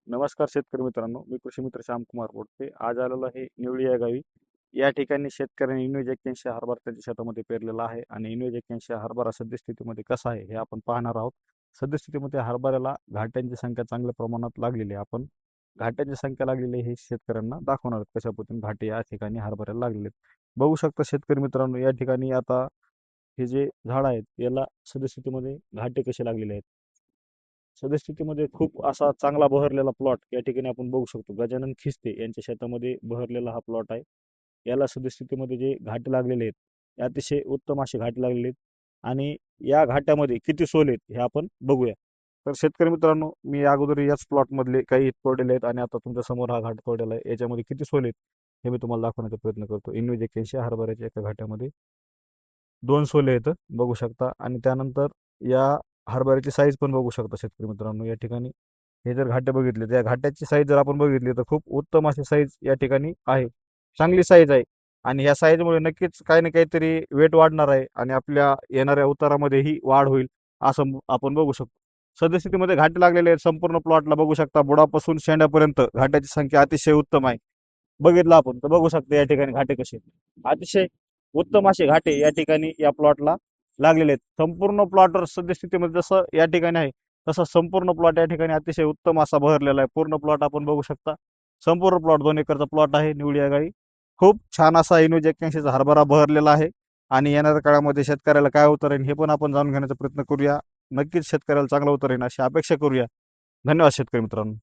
नमस्कार शेतकरी मित्रांनो, मी कृषी मित्र श्यामकुमार बोडके. आज आलेलो आहे निवळी या गावी. या ठिकाणी शेतकऱ्यांनी इनोज 81 हरभरा त्यांच्या शेतामध्ये पेरलेला आहे आणि इनोज 81 हरभरा सद्यस्थितीमध्ये कसा आहे हे आपण पाहणार आहोत. सद्यस्थितीमध्ये हरभऱ्याला घाट्यांची संख्या चांगल्या प्रमाणात लागलेली आहे. आपण घाट्यांची संख्या लागलेली हे शेतकऱ्यांना दाखवणार आहोत. कशा पद्धतीने घाटे या ठिकाणी हरभऱ्याला लागलेले आहेत. बघू शकता शेतकरी मित्रांनो, या ठिकाणी आता हे जे झाड आहेत याला सद्यस्थितीमध्ये घाटे कसे लागलेले आहेत. सद्यस्थितीमध्ये खूप असा चांगला बहरलेला प्लॉट या ठिकाणी आपण बघू शकतो. गजानन खिस्ते यांच्या शेतामध्ये बहरलेला हा प्लॉट आहे. याला सद्यस्थितीमध्ये जे घाटे लागलेले आहेत ते अतिशय उत्तम असे घाटे लागलेले आहेत. आणि या घाट्यामध्ये किती सोल आहेत हे आपण बघूया. तर शेतकरी मित्रांनो, मी अगोदर याच प्लॉट मधले काही तोडलेले आहेत आणि आता तुमच्या समोर हा घाट तोडलेला आहे. याच्यामध्ये किती सोल आहेत हे मी तुम्हाला दाखवण्याचा प्रयत्न करतो. इनोज 81 हरभऱ्याच्या एका घाट्यामध्ये 2 सोले आहेत बघू शकता. आणि त्यानंतर या हरभऱ्याची साईज पण बघू शकता शेतकरी मित्रांनो. या ठिकाणी हे जर घाटे बघितले तर या घाट्याची साईज जर आपण बघितली तर खूप उत्तम अशी साईज या ठिकाणी आहे. चांगली साईज आहे आणि ह्या साईजमुळे नक्कीच काही ना काहीतरी वेट वाढणार आहे आणि आपल्या येणाऱ्या उतारामध्ये ही वाढ होईल असं आपण बघू शकतो. सद्यस्थितीमध्ये घाटे लागलेले आहेत. संपूर्ण प्लॉटला बघू शकता बुडापासून शेंड्यापर्यंत घाट्याची संख्या अतिशय उत्तम आहे. बघितलं आपण तर बघू शकता या ठिकाणी घाटे कसे अतिशय उत्तम असे घाटे या ठिकाणी या प्लॉटला लागलेले आहेत. संपूर्ण प्लॉटवर सद्यस्थितीमध्ये जसं या ठिकाणी आहे तसा संपूर्ण प्लॉट या ठिकाणी अतिशय उत्तम असा बहरलेला आहे. पूर्ण प्लॉट आपण बघू शकता. संपूर्ण प्लॉट 2 एकरचा प्लॉट आहे निवळी या गावी. खूप छान असा इनोज 81 हरभरा बहरलेला आहे आणि येणाऱ्या काळामध्ये शेतकऱ्याला काय उतर येईल हे पण आपण जाणून घेण्याचा प्रयत्न करूया. नक्कीच शेतकऱ्याला चांगला उतर येईल अशी अपेक्षा करूया. धन्यवाद शेतकरी मित्रांनो.